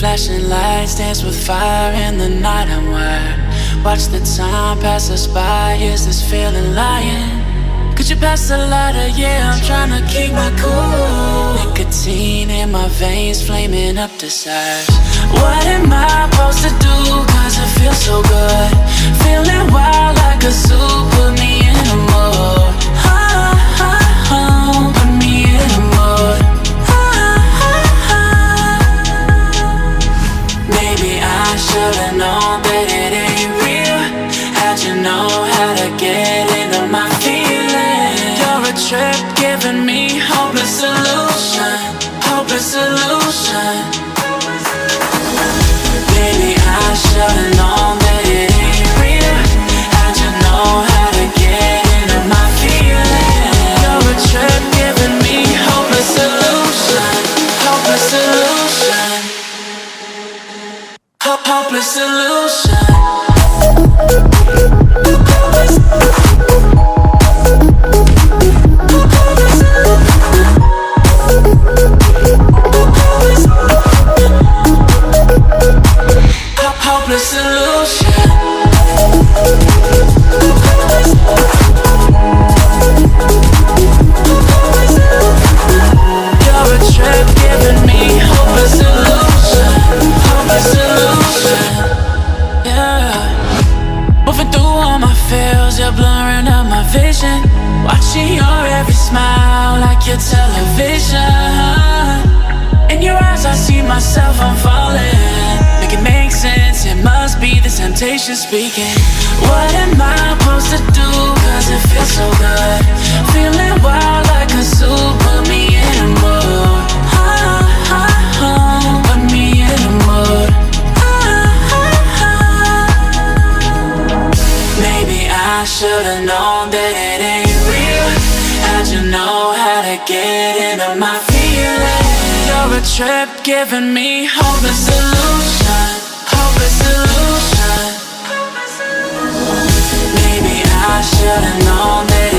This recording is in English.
Flashing lights dance with fire in the night. I'm wired. Watch the time pass us by. Is this feeling lying? Could you pass the lighter? Yeah, I'm trying to keep my cool. Nicotine in my veins, flaming up desires. What am I supposed to do? Cause it feels so good. Feeling wild like a zoo. Put me in a mood. Put me in a mood. Maybe I should've known that it ain't real. How'd you know how to get into my feelings? You're a trip giving me hopeless solution. Hopeless solution. Baby, I should've known that it ain't real. How'd you know how to get into my feelings? You're a trip giving me hopeless solution. Hopeless solution. Hopeless solution. Hopeless solution. You're a trip giving me hopeless solution. Hopeless solution. Yeah. Moving through all my feels, you're blurring out my vision. Watching your every smile like your television. In your eyes I see myself, I'm falling. Make it make sense, it must be the temptation speaking. What am I supposed to do? Cause it feels so good. Feeling wild like a zoo. Put me in a mood. Put me in a mood. Maybe I should've known that it ain't real. How'd you know how to get into my feelings? You're a trip giving me hopeless solution. Hopeless solution. Maybe I should've known that